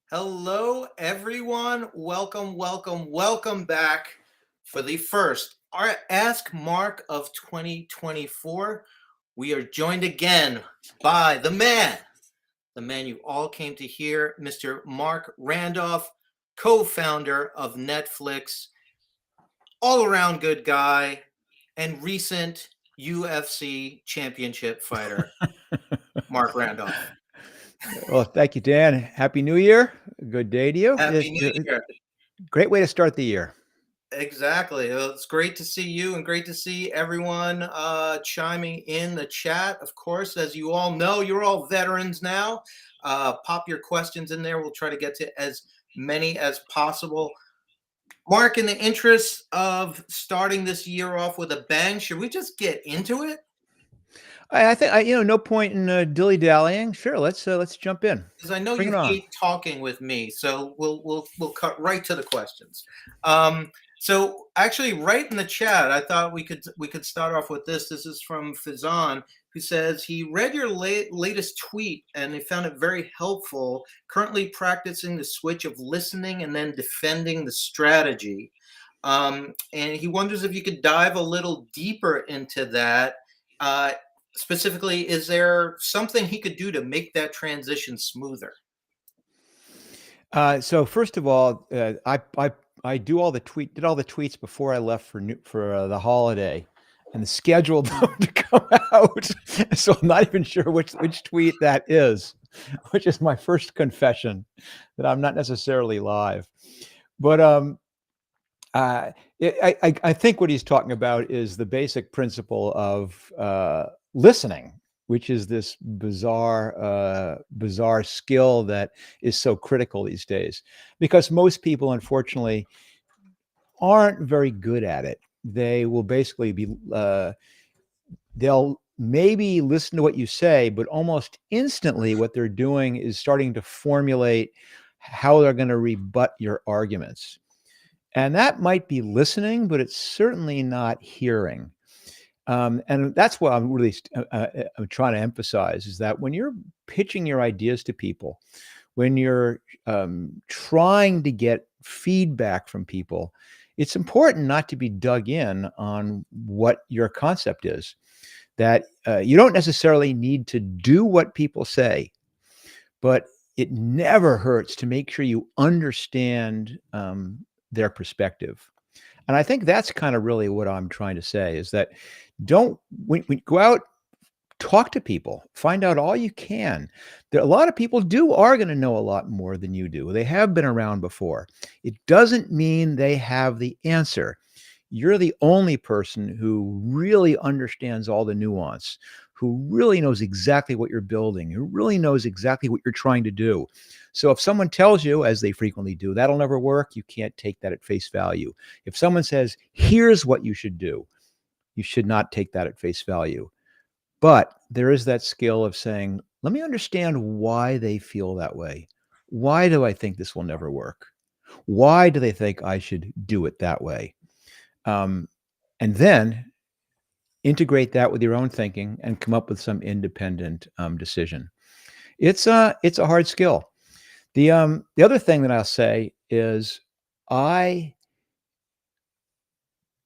Hello, everyone. Welcome back for the first Ask Mark of 2024. We are joined again by the man you all came to hear, Mr. Marc Randolph, co-founder of Netflix, all-around good guy, and recent UFC championship fighter, Marc Randolph. Well, thank you, Dan. Happy New Year. Good day to you. Happy New Year. Great way to start the year. Exactly. It's great to see you and great to see everyone chiming in the chat. Of course, as you all know, you're all veterans now. Pop your questions in there. We'll try to get to as many as possible. Mark, in the interest of starting this year off with a bang, should we just get into it? I think no point in dilly-dallying. Sure, let's jump in. Because I know Bring you it on. hate talking with me, so we'll cut right to the questions. So actually, right in the chat, I thought we could start off with this. This is from Fizan, who says he read your latest tweet and he found it very helpful. Currently practicing the switch of listening and then defending the strategy. And he wonders if you could dive a little deeper into that. Specifically, is there something he could do to make that transition smoother? So first of all, I did all the tweets before I left for the holiday, and scheduled them to come out. So I'm not even sure which tweet that is, which is my first confession that I'm not necessarily live. But I think what he's talking about is the basic principle of listening, which is this bizarre skill that is so critical these days, because most people, unfortunately, aren't very good at it. They will basically be, they'll maybe listen to what you say, but almost instantly what they're doing is starting to formulate how they're going to rebut your arguments. And that might be listening, but it's certainly not hearing. And that's what I'm really I'm trying to emphasize, is that when you're pitching your ideas to people, when you're trying to get feedback from people, it's important not to be dug in on what your concept is. That you don't necessarily need to do what people say, but it never hurts to make sure you understand their perspective. And I think that's kind of really what I'm trying to say, is that when you go out, talk to people, find out all you can. A lot of people are going to know a lot more than you do. They have been around before. It doesn't mean they have the answer. You're the only person who really understands all the nuance, who really knows exactly what you're building, who really knows exactly what you're trying to do. So if someone tells you, as they frequently do, that'll never work, you can't take that at face value. If someone says, here's what you should do, you should not take that at face value. But there is that skill of saying, let me understand why they feel that way. Why do I think this will never work? Why do they think I should do it that way? And then integrate that with your own thinking and come up with some independent decision. It's a hard skill. The other thing that I'll say is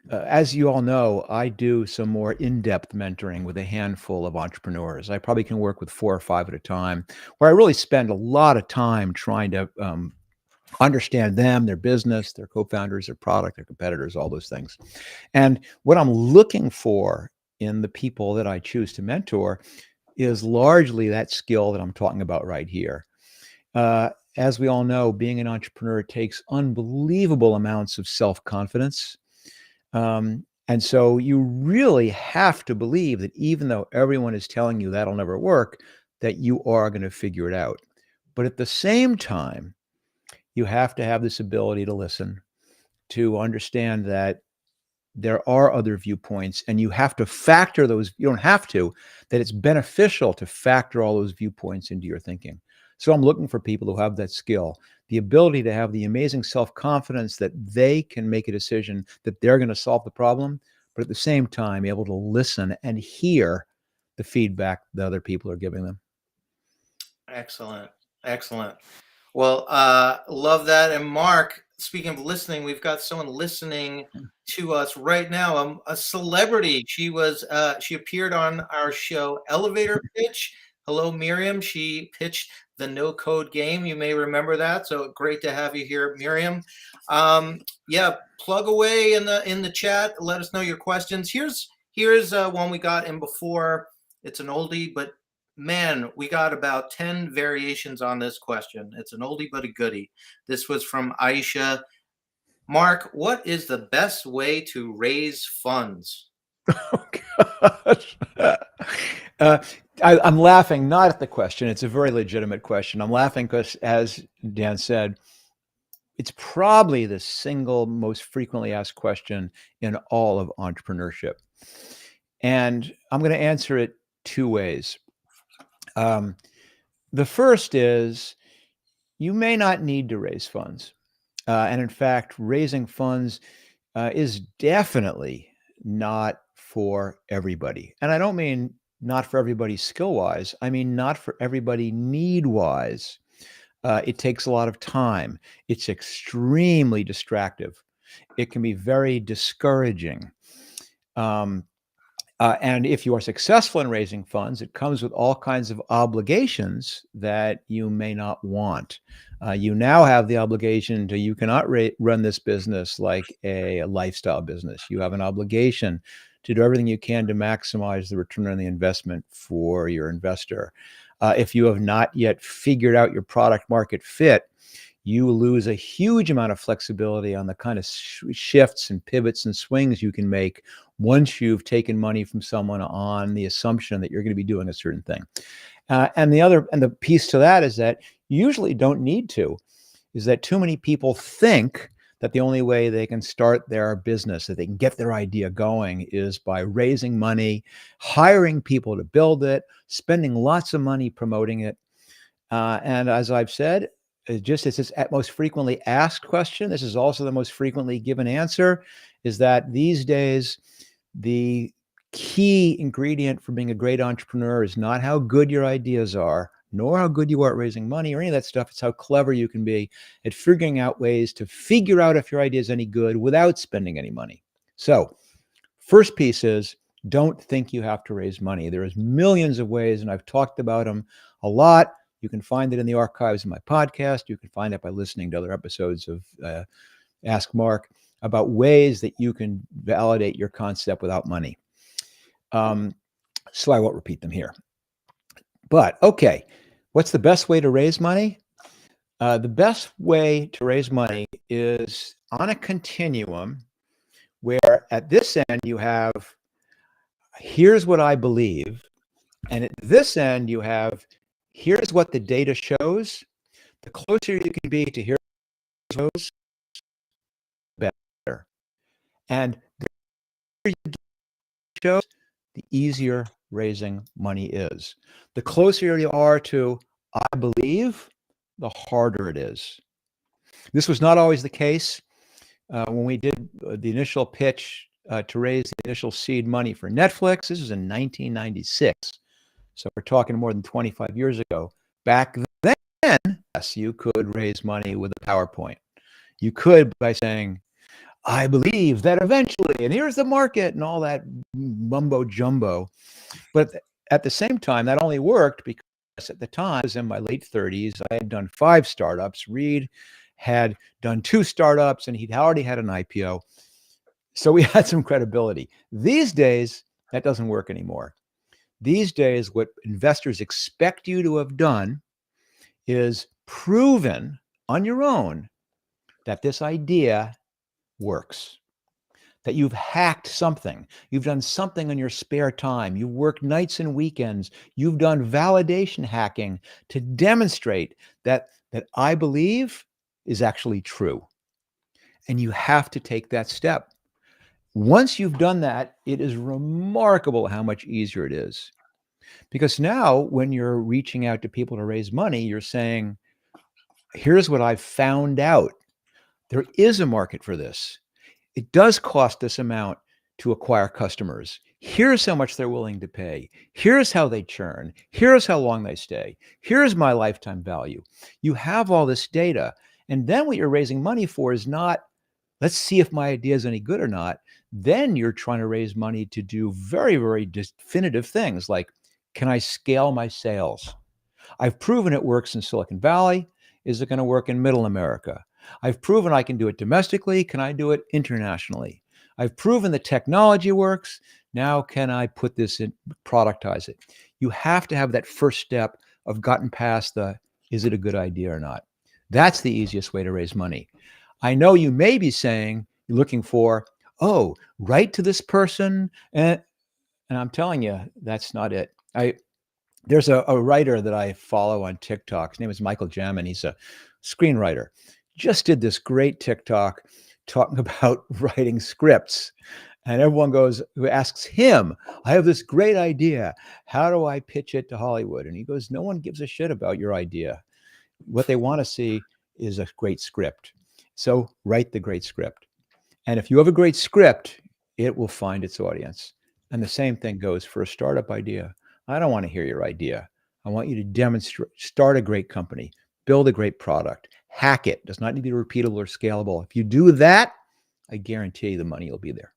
as you all know, I do some more in-depth mentoring with a handful of entrepreneurs. I probably can work with 4 or 5 at a time, where I really spend a lot of time trying to understand them, their business, their co-founders, their product, their competitors, all those things. And what I'm looking for in the people that I choose to mentor is largely that skill that I'm talking about right here. As we all know, being an entrepreneur takes unbelievable amounts of self-confidence. And so you really have to believe that even though everyone is telling you that'll never work, that you are going to figure it out. But at the same time, you have to have this ability to listen, to understand that there are other viewpoints, and you have to factor those. You don't have to, that it's beneficial to factor all those viewpoints into your thinking. So I'm looking for people who have that skill, the ability to have the amazing self-confidence that they can make a decision that they're going to solve the problem, but at the same time, able to listen and hear the feedback that other people are giving them. Excellent. Excellent. Well, love that. And Mark, speaking of listening, we've got someone listening to us right now. A celebrity. She appeared on our show Elevator Pitch. Hello, Miriam. She pitched the No Code game. You may remember that. So great to have you here, Miriam. Yeah, plug away in the chat. Let us know your questions. Here's one we got in before. It's an oldie, but man, we got about 10 variations on this question. It's an oldie but a goodie. This was from Aisha. Mark, what is the best way to raise funds? Oh, gosh. I'm laughing not at the question. It's a very legitimate question. I'm laughing because, as Dan said, it's probably the single most frequently asked question in all of entrepreneurship. And I'm going to answer it two ways. The first is you may not need to raise funds. And in fact, raising funds is definitely not for everybody. And I don't mean not for everybody skill wise, I mean not for everybody need wise. It takes a lot of time. It's extremely distractive. It can be very discouraging. And if you are successful in raising funds, it comes with all kinds of obligations that you may not want. You now have the obligation to, you cannot run this business like a lifestyle business. You have an obligation to do everything you can to maximize the return on the investment for your investor. If you have not yet figured out your product market fit, you lose a huge amount of flexibility on the kind of shifts and pivots and swings you can make once you've taken money from someone on the assumption that you're going to be doing a certain thing. And the piece to that is that you usually don't need to, is that too many people think that the only way they can start their business, that they can get their idea going, is by raising money, hiring people to build it, spending lots of money promoting it. And as I've said, just as this most frequently asked question, this is also the most frequently given answer, is that these days, the key ingredient for being a great entrepreneur is not how good your ideas are, nor how good you are at raising money or any of that stuff. It's how clever you can be at figuring out ways to figure out if your idea is any good without spending any money. So first piece is, don't think you have to raise money. There's millions of ways, and I've talked about them a lot. You can find it in the archives of my podcast. You can find it by listening to other episodes of Ask Mark about ways that you can validate your concept without money. So I won't repeat them here. But okay, what's the best way to raise money? The best way to raise money is on a continuum where at this end you have, here's what I believe, and at this end you have, here's what the data shows. The closer you can be to here's what shows, better. And the shows, the easier raising money is. The closer you are to I believe, the harder it is. This was not always the case. When we did the initial pitch to raise the initial seed money for Netflix, this was in 1996. So we're talking more than 25 years ago. Back then, yes, you could raise money with a PowerPoint. You could by saying, I believe that eventually, and here's the market and all that mumbo jumbo. But at the same time, that only worked because at the time, I was in my late 30s. I had done 5 startups. Reed had done 2 startups, and he'd already had an IPO. So we had some credibility. These days, that doesn't work anymore. These days, what investors expect you to have done is proven on your own that this idea works, that you've hacked something. You've done something in your spare time. You've worked nights and weekends. You've done validation hacking to demonstrate that I believe is actually true. And you have to take that step. Once you've done that, it is remarkable how much easier it is. Because now when you're reaching out to people to raise money, you're saying, here's what I've found out. There is a market for this. It does cost this amount to acquire customers. Here's how much they're willing to pay. Here's how they churn. Here's how long they stay. Here's my lifetime value. You have all this data. And then what you're raising money for is not, let's see if my idea is any good or not. Then you're trying to raise money to do very, very definitive things like, can I scale my sales? I've proven it works in Silicon Valley. Is it going to work in Middle America? I've proven I can do it domestically. Can I do it internationally? I've proven the technology works. Now, can I put this in, productize it? You have to have that first step of gotten past the, is it a good idea or not? That's the easiest way to raise money. I know you may be saying, you're looking for, oh, write to this person. And I'm telling you, that's not it. There's a writer that I follow on TikTok. His name is Michael Jamin. He's a screenwriter. Just did this great TikTok talking about writing scripts. And everyone who asks him, I have this great idea. How do I pitch it to Hollywood? And he goes, no one gives a shit about your idea. What they want to see is a great script. So write the great script. And if you have a great script, it will find its audience. And the same thing goes for a startup idea. I don't want to hear your idea. I want you to demonstrate, start a great company, build a great product, hack it. It does not need to be repeatable or scalable. If you do that, I guarantee the money will be there.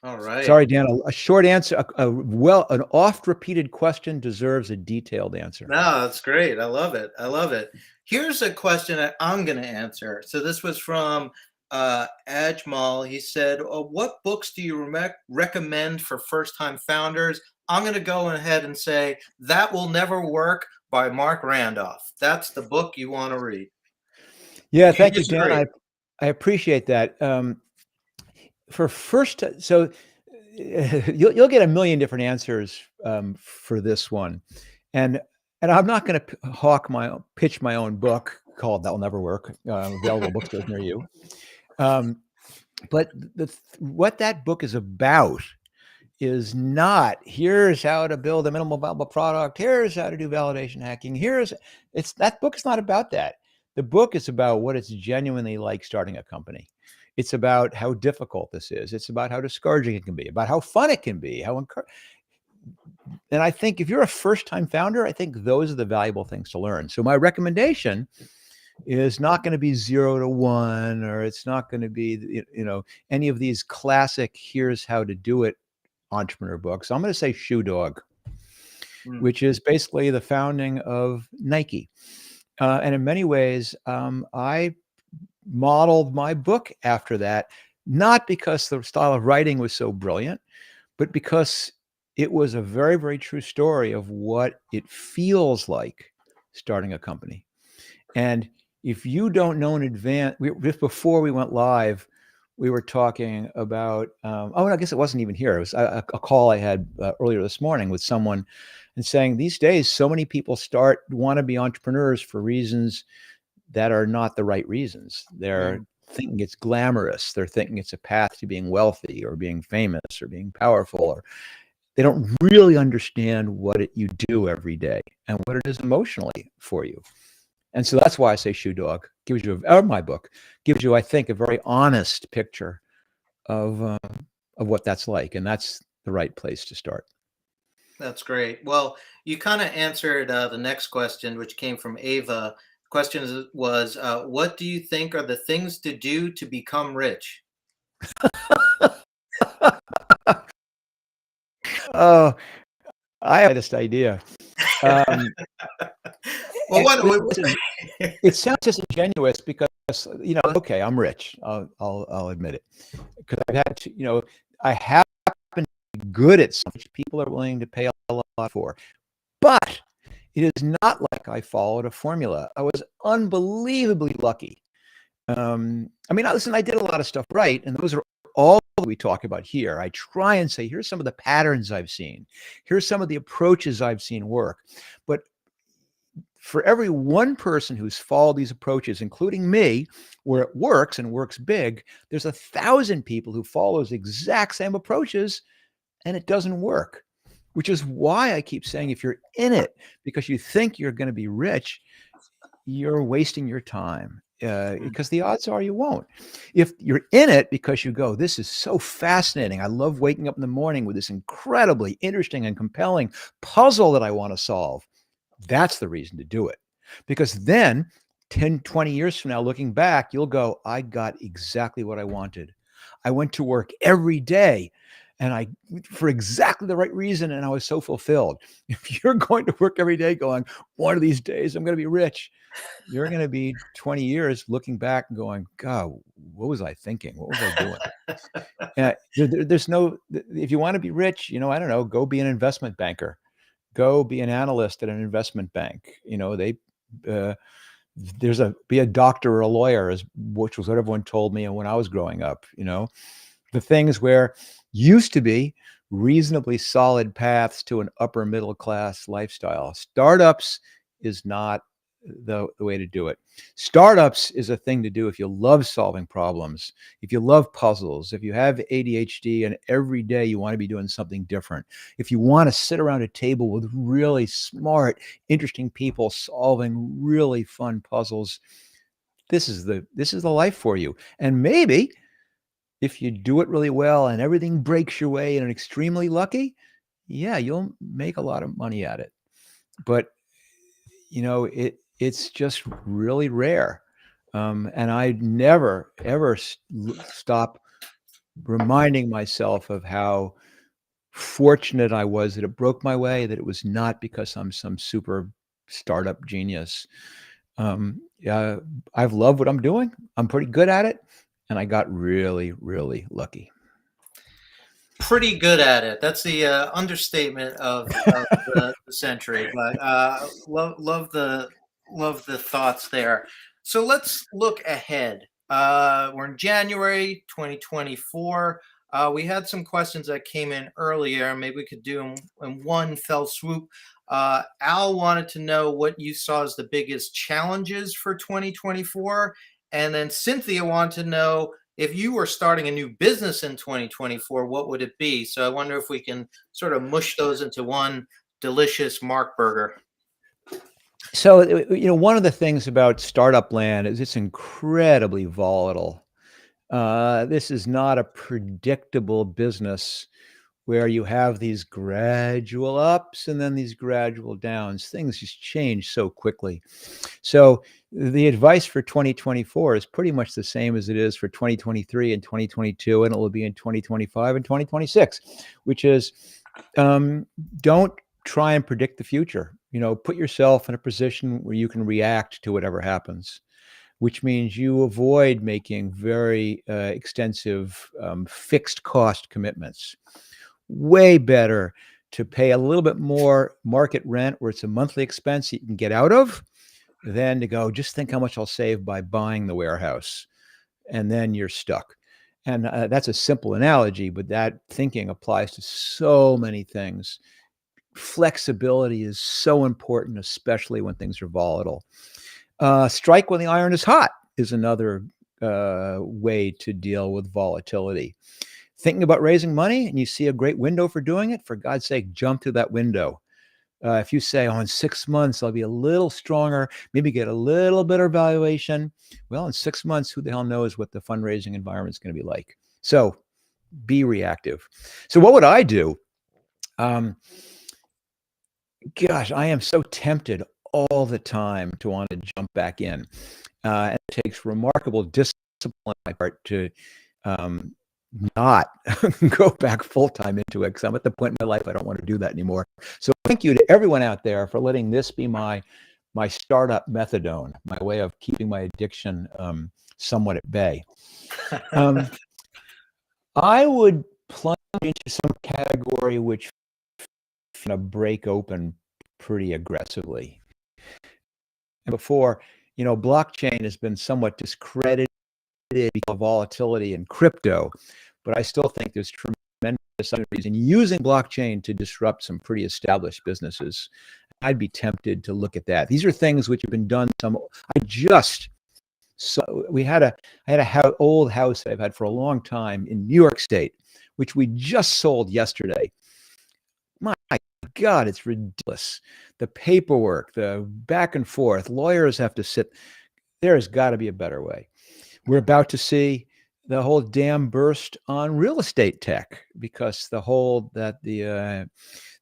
All right. Sorry, Dan, a short answer, an oft-repeated question deserves a detailed answer. No, that's great. I love it. I love it. Here's a question that I'm going to answer. So this was from Ajmal. He said, what books do you recommend for first-time founders? I'm going to go ahead and say That Will Never Work by Marc Randolph. That's the book you want to read. Yeah, thank you, Dan. I appreciate that. So you'll get a million different answers for this one, and I'm not going to pitch my own book called That Will Never Work. Available bookstores near you. But what that book is about is not, here's how to build a minimal viable product. Here's how to do validation hacking. That book is not about that. The book is about what it's genuinely like starting a company. It's about how difficult this is. It's about how discouraging it can be, about how fun it can be, and I think if you're a first-time founder, I think those are the valuable things to learn. So my recommendation is not going to be 0 to 1, or it's not going to be, any of these classic, here's how to do it entrepreneur books. I'm going to say Shoe Dog, which is basically the founding of Nike. And in many ways, I modeled my book after that, not because the style of writing was so brilliant, but because it was a very, very true story of what it feels like starting a company. And if you don't know in advance, just before we went live, we were talking about, I guess it wasn't even here. It was a call I had earlier this morning with someone and saying these days, so many people want to be entrepreneurs for reasons that are not the right reasons. They're thinking it's glamorous. They're thinking it's a path to being wealthy or being famous or being powerful, or they don't really understand what you do every day and what it is emotionally for you. And so that's why I say Shoe Dog my book gives you, I think, a very honest picture of what that's like. And that's the right place to start. That's great. Well, you kind of answered the next question, which came from Ava. The question was, what do you think are the things to do to become rich? Oh, I have this idea. Well, it sounds disingenuous because, okay, I'm rich. I'll admit it, because I've had to, I happen to be good at something which people are willing to pay a lot for. But it is not like I followed a formula. I was unbelievably lucky. Listen, I did a lot of stuff right, and those are all that we talk about here, I try and say, here's some of the patterns I've seen. Here's some of the approaches I've seen work. But for every one person who's followed these approaches, including me, where it works and works big, there's 1,000 people who follow those exact same approaches and it doesn't work, which is why I keep saying if you're in it because you think you're going to be rich, you're wasting your time. Because the odds are you won't. If you're in it because you go, this is so fascinating. I love waking up in the morning with this incredibly interesting and compelling puzzle that I want to solve. That's the reason to do it. Because then 10, 20 years from now, looking back, you'll go, I got exactly what I wanted. I went to work every day and for exactly the right reason. And I was so fulfilled. If you're going to work every day going, one of these days, I'm going to be rich. You're going to be 20 years looking back and going, God, what was I thinking? What was I doing? There's no, if you want to be rich, I don't know, go be an investment banker, go be an analyst at an investment bank. Be a doctor or a lawyer, which was what everyone told me when I was growing up. The things where used to be reasonably solid paths to an upper middle class lifestyle. Startups is not the way to do it. Startups is a thing to do if you love solving problems, if you love puzzles, if you have ADHD and every day you want to be doing something different, if you want to sit around a table with really smart, interesting people solving really fun puzzles, this is the life for you. And maybe if you do it really well and everything breaks your way and are extremely lucky, yeah, you'll make a lot of money at it. But it's just really rare. And I never, ever stop reminding myself of how fortunate I was that it broke my way, that it was not because I'm some super startup genius. I've loved what I'm doing. I'm pretty good at it. And I got really, really lucky. Pretty good at it. That's the understatement of the century. But love the thoughts there. So let's look ahead. We're in January 2024. We had some questions that came in earlier. Maybe we could do them in one fell swoop. Al wanted to know what you saw as the biggest challenges for 2024. And then Cynthia wanted to know if you were starting a new business in 2024, what would it be? So I wonder if we can sort of mush those into one delicious Mark burger. So, one of the things about startup land is it's incredibly volatile. This is not a predictable business where you have these gradual ups and then these gradual downs. Things just change so quickly. So the advice for 2024 is pretty much the same as it is for 2023 and 2022, and it will be in 2025 and 2026, which is don't try and predict the future. Put yourself in a position where you can react to whatever happens, which means you avoid making very extensive fixed cost commitments. Way better to pay a little bit more market rent where it's a monthly expense that you can get out of than to go, just think how much I'll save by buying the warehouse. And then you're stuck. And that's a simple analogy, but that thinking applies to so many things. Flexibility is so important, especially when things are volatile. Strike when the iron is hot is another way to deal with volatility. Thinking about raising money and you see a great window for doing it, for God's sake, jump through that window. If you say, in 6 months, I'll be a little stronger, maybe get a little better valuation. Well, in 6 months, who the hell knows what the fundraising environment is going to be like? So be reactive. So what would I do? Gosh, I am so tempted all the time to want to jump back in. And it takes remarkable discipline on my part to not go back full-time into it, because I'm at the point in my life I don't want to do that anymore. So thank you to everyone out there for letting this be my startup methadone, my way of keeping my addiction somewhat at bay. I would plunge into some category which break open pretty aggressively. And before, blockchain has been somewhat discredited because of volatility in crypto. but I still think there's tremendous opportunities in using blockchain to disrupt some pretty established businesses. I'd be tempted to look at that. These are things which have been done. I had a old house that I've had for a long time in New York State, which we just sold yesterday. My God, it's ridiculous. The paperwork, the back and forth, lawyers have to sit. There has got to be a better way. We're about to see the whole damn burst on real estate tech, because the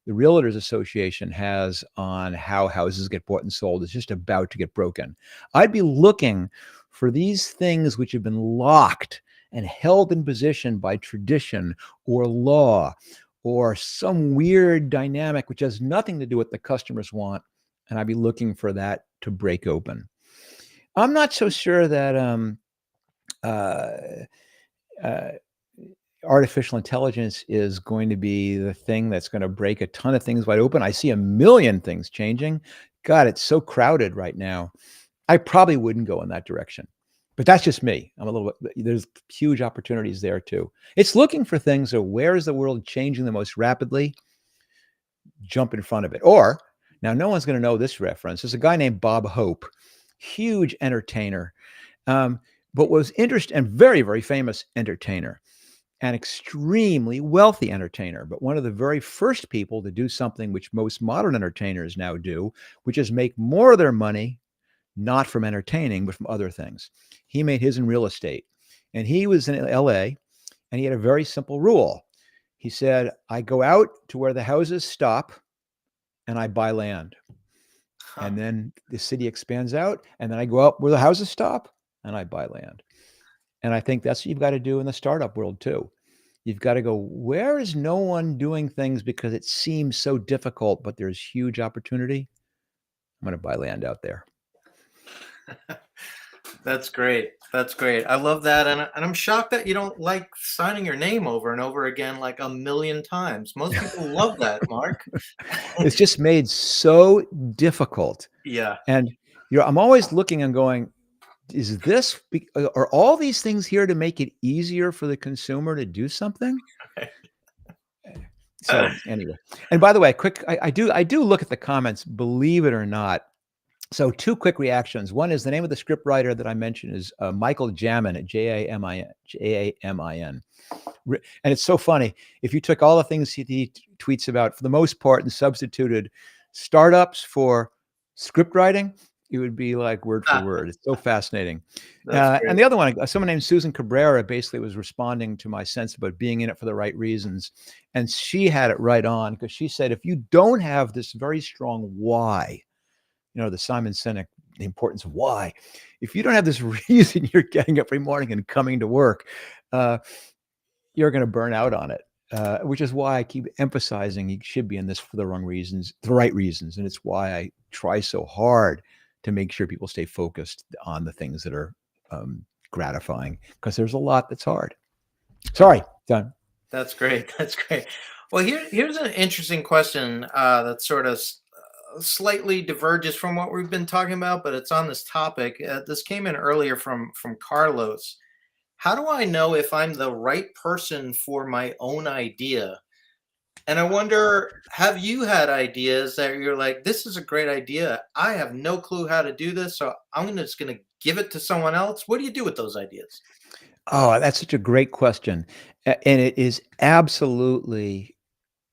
Realtors Association has on how houses get bought and sold is just about to get broken. I'd be looking for these things which have been locked and held in position by tradition or law or some weird dynamic which has nothing to do with what the customers want, and I'd be looking for that to break open. I'm not so sure that artificial intelligence is going to be the thing that's going to break a ton of things wide open. I see a million things changing. God, it's so crowded right now. I probably wouldn't go in that direction, but that's just me. There's huge opportunities there too. It's looking for things. So where is the world changing the most rapidly? Jump in front of it. Or now, no one's going to know this reference. There's a guy named Bob Hope, huge entertainer, but was interesting and very, very famous entertainer, an extremely wealthy entertainer, but one of the very first people to do something which most modern entertainers now do, which is make more of their money, not from entertaining, but from other things. He made his in real estate, and he was in LA, and he had a very simple rule. He said, I go out to where the houses stop and I buy land. And then the city expands out, and then I go out where the houses stop and I buy land. And I think that's what you've got to do in the startup world too. You've got to go, where is no one doing things because it seems so difficult, but there's huge opportunity? I'm going to buy land out there. That's great. That's great. I love that. And I'm shocked that you don't like signing your name over and over again like a million times. Most people love that, Mark. It's just made so difficult. Yeah. And I'm always looking and going, are all these things here to make it easier for the consumer to do something? So anyway, and by the way, I do look at the comments, believe it or not. So 2 quick reactions. One is the name of the script writer that I mentioned is Michael Jamin, Jamin. And it's so funny. If you took all the things he tweets about for the most part and substituted startups for script writing, it would be like word for word. It's so fascinating. And the other one, someone named Susan Cabrera basically was responding to my sense about being in it for the right reasons. And she had it right on, because she said, if you don't have this very strong why, the Simon Sinek, the importance of why, if you don't have this reason you're getting up every morning and coming to work, you're going to burn out on it. Which is why I keep emphasizing you should be in this for the right reasons. And it's why I try so hard to make sure people stay focused on the things that are gratifying, because there's a lot that's hard. Sorry, done. That's great. That's great. Well, here's an interesting question that sort of slightly diverges from what we've been talking about, but it's on this topic. This came in earlier from Carlos. How do I know if I'm the right person for my own idea? And I wonder, have you had ideas that you're like, this is a great idea. I have no clue how to do this, so I'm just going to give it to someone else. What do you do with those ideas? Oh, that's such a great question. And it is absolutely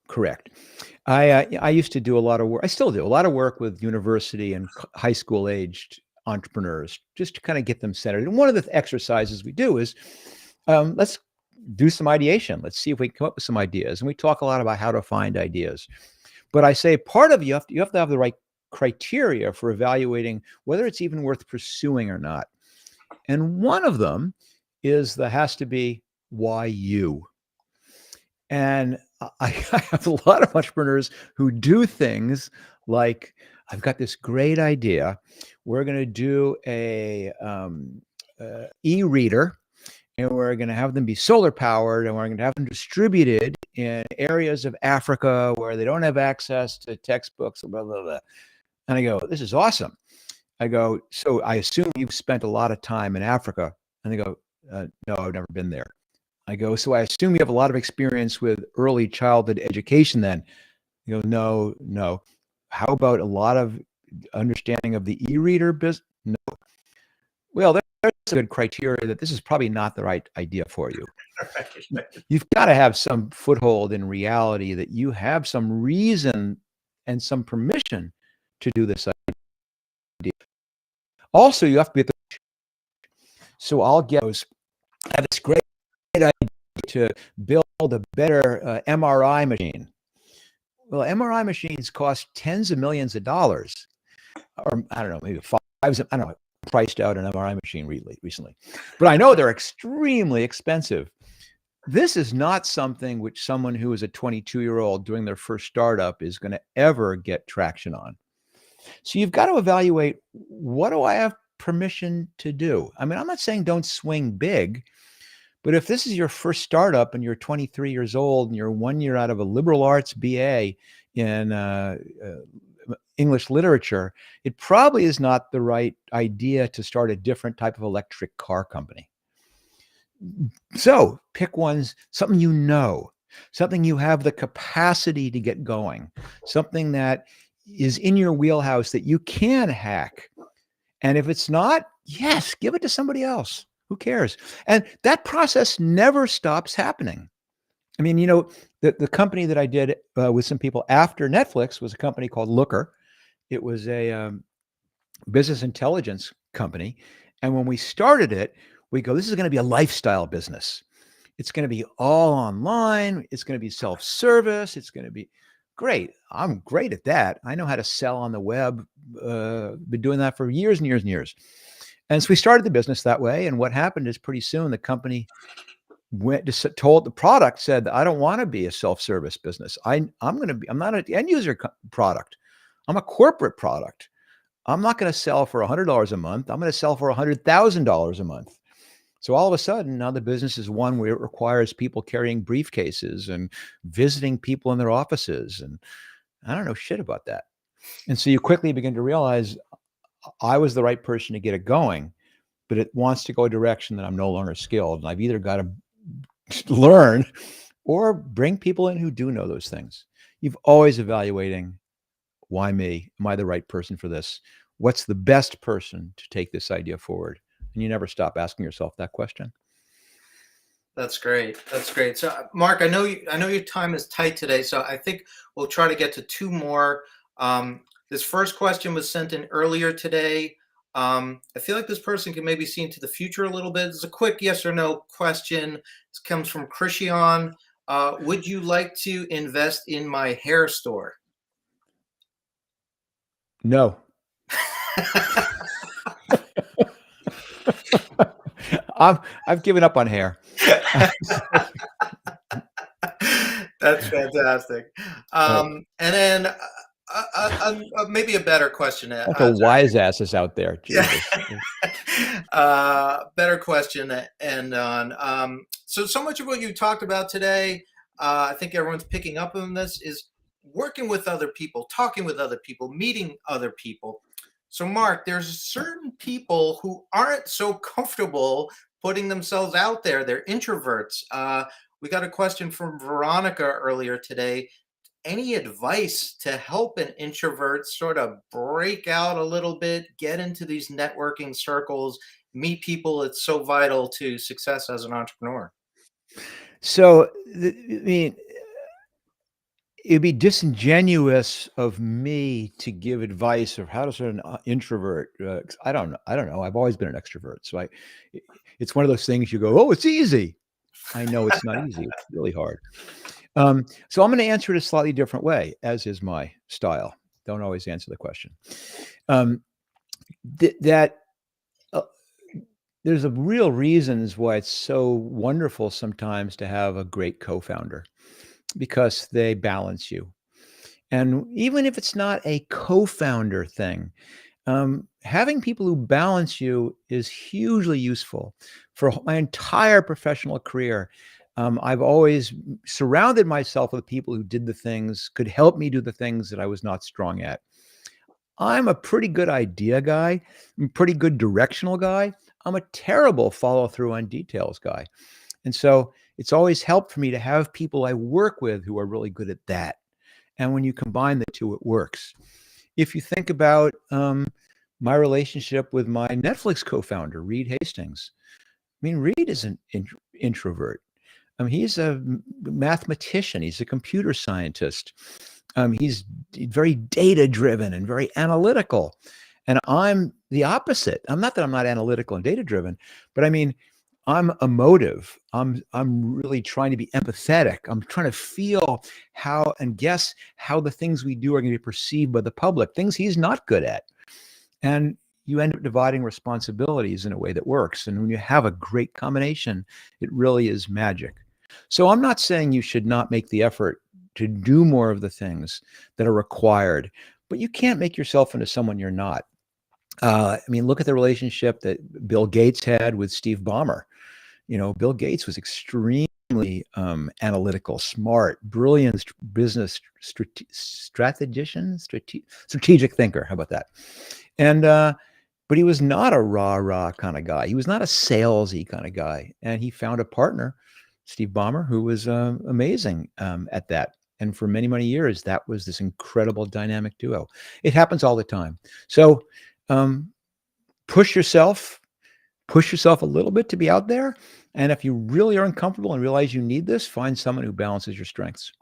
correct. I used to do a lot of work. I still do a lot of work with university and high school aged entrepreneurs, just to kind of get them centered. And one of the exercises we do is let's do some ideation. Let's see if we can come up with some ideas. And we talk a lot about how to find ideas. But I say part of you have to have the right criteria for evaluating whether it's even worth pursuing or not. And one of them is there has to be why you. And I have a lot of entrepreneurs who do things like, I've got this great idea. We're going to do a e-reader, and we're going to have them be solar powered, and we're going to have them distributed in areas of Africa where they don't have access to textbooks, blah, blah, blah. And I go, this is awesome. I go, so I assume you've spent a lot of time in Africa. And they go, no, I've never been there. I go, so I assume you have a lot of experience with early childhood education then. You go, no, no. How about a lot of understanding of the e-reader business? No. Well, there's a good criteria that this is probably not the right idea for you. You've got to have some foothold in reality that you have some reason and some permission to do this idea. Also, you have to be at the so I'll get those. I have this great idea to build a better MRI machine. Well, MRI machines cost tens of millions of dollars, or I don't know, maybe five. I don't know. Priced out an MRI machine recently, but I know they're extremely expensive. This is not something which someone who is a 22-year-old doing their first startup is going to ever get traction on. So you've got to evaluate, what do I have permission to do? I mean, I'm not saying don't swing big, but if this is your first startup and you're 23 years old and you're 1 year out of a liberal arts BA in English literature, it probably is not the right idea to start a different type of electric car company. So pick something you know, something you have the capacity to get going, something that is in your wheelhouse that you can hack. And if it's not, yes, give it to somebody else. Who cares? And that process never stops happening. I mean, the company that I did with some people after Netflix was a company called Looker. It was a business intelligence company. And when we started it, we go, this is going to be a lifestyle business. It's going to be all online. It's going to be self-service. It's going to be great. I'm great at that. I know how to sell on the web. Been doing that for years and years and years. And so we started the business that way. And what happened is pretty soon the company told the product said, I don't want to be a self-service business. I'm not an end user product. I'm a corporate product. I'm not going to sell for $100 a month. I'm going to sell for $100,000 a month. So all of a sudden, now the business is one where it requires people carrying briefcases and visiting people in their offices. And I don't know shit about that. And so you quickly begin to realize I was the right person to get it going, but it wants to go a direction that I'm no longer skilled. And I've either got to learn or bring people in who do know those things. You've always evaluating, why me? Am I the right person for this? What's the best person to take this idea forward? And you never stop asking yourself that question. That's great. That's great. So, Mark, I know your time is tight today, so I think we'll try to get to two more. This first question was sent in earlier today. I feel like this person can maybe see into the future a little bit. It's a quick yes or no question. This comes from Christian. Would you like to invest in my hair store? No. I've given up on hair. That's fantastic. And then maybe a better question. The wise asses out there. Jesus. Better question to end on. So much of what you talked about today, I think everyone's picking up on this, is working with other people, talking with other people, meeting other people. So, Mark, there's certain people who aren't so comfortable putting themselves out there. They're introverts. We got a question from Veronica earlier today. Any advice to help an introvert sort of break out a little bit, get into these networking circles, meet people? It's so vital to success as an entrepreneur. So, I mean, it'd be disingenuous of me to give advice of how to sort of an introvert. I don't know. I've always been an extrovert. So it's one of those things you go, oh, it's easy. I know it's not easy. It's really hard. So I'm going to answer it a slightly different way, as is my style. Don't always answer the question. There's a real reasons why it's so wonderful sometimes to have a great co-founder, because they balance you. And even if it's not a co-founder thing, having people who balance you is hugely useful. For my entire professional career, I've always surrounded myself with people who could help me do the things that I was not strong at. I'm a pretty good idea guy. I'm a pretty good directional guy. I'm a terrible follow through on details guy. And so it's always helped for me to have people I work with who are really good at that. And when you combine the two, it works. If you think about my relationship with my Netflix co-founder, Reed Hastings, I mean, Reed is an introvert. He's a mathematician. He's a computer scientist. He's very data driven and very analytical. And I'm the opposite. I'm not that I'm not analytical and data driven, but I mean, I'm emotive. I'm really trying to be empathetic. I'm trying to feel how and guess how the things we do are going to be perceived by the public, things he's not good at. And you end up dividing responsibilities in a way that works. And when you have a great combination, it really is magic. So I'm not saying you should not make the effort to do more of the things that are required, but you can't make yourself into someone you're not. I mean, look at the relationship that Bill Gates had with Steve Ballmer. Bill Gates was extremely analytical, smart, brilliant business strategic thinker. How about that? And but he was not a rah kind of guy. He was not a salesy kind of guy. And he found a partner, Steve Ballmer, who was amazing at that. And for many, many years, that was this incredible dynamic duo. It happens all the time. So push yourself a little bit to be out there. And if you really are uncomfortable and realize you need this, find someone who balances your strengths.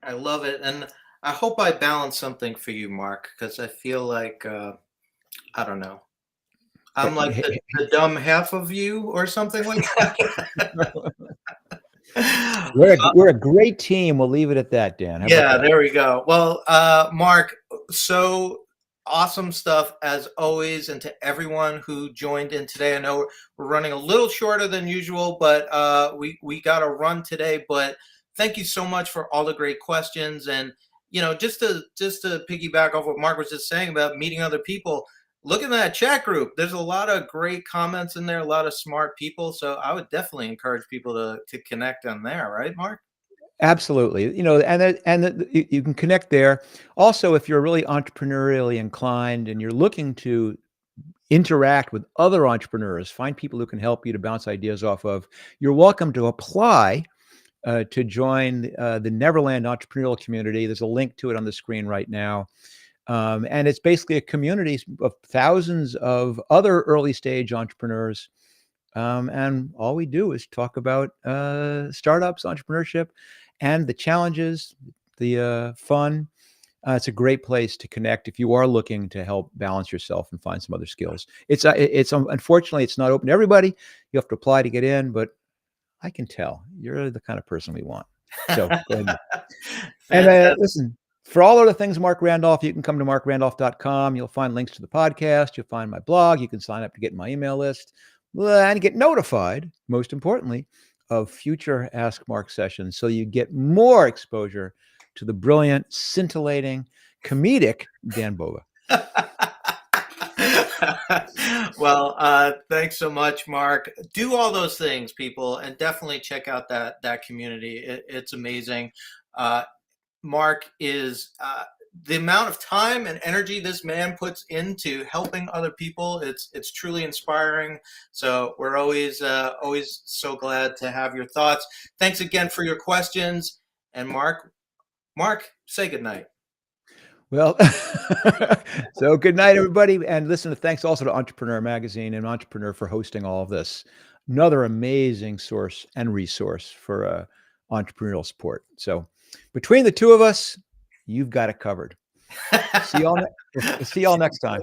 I love it. And I hope I balance something for you, Mark, because I feel like, I don't know, I'm like the dumb half of you or something like that. We're a great team. We'll leave it at that, Dan. How about Yeah, that? there we go. Well, Mark, so awesome stuff as always. And to everyone who joined in today, I know we're running a little shorter than usual, but we got to run today. But thank you so much for all the great questions. And just to piggyback off what Mark was just saying about meeting other people, look at that chat group. There's a lot of great comments in there, a lot of smart people. So I would definitely encourage people to connect on there, right, Mark? Absolutely. You can connect there. Also, if you're really entrepreneurially inclined and you're looking to interact with other entrepreneurs, find people who can help you to bounce ideas off of, you're welcome to apply to join the Neverland Entrepreneurial Community. There's a link to it on the screen right now. And it's basically a community of thousands of other early stage entrepreneurs. And all we do is talk about startups, entrepreneurship, and the challenges, the fun. It's a great place to connect if you are looking to help balance yourself and find some other skills. It's unfortunately, it's not open to everybody. You have to apply to get in, but I can tell you're the kind of person we want. So go ahead. And listen, for all other things, Marc Randolph, you can come to marcrandolph.com. You'll find links to the podcast. You'll find my blog. You can sign up to get my email list and get notified, most importantly, of future Ask Marc sessions. So you get more exposure to the brilliant, scintillating, comedic Dan Bova. Well, thanks so much, Mark. Do all those things, people, and definitely check out that community. It's amazing. Mark is the amount of time and energy this man puts into helping other people. It's truly inspiring. So we're always so glad to have your thoughts. Thanks again for your questions. And Mark, say goodnight. Well, so good night, everybody. And listen, thanks also to Entrepreneur Magazine and Entrepreneur for hosting all of this. Another amazing source and resource for entrepreneurial support. So between the two of us, you've got it covered. See y'all next time.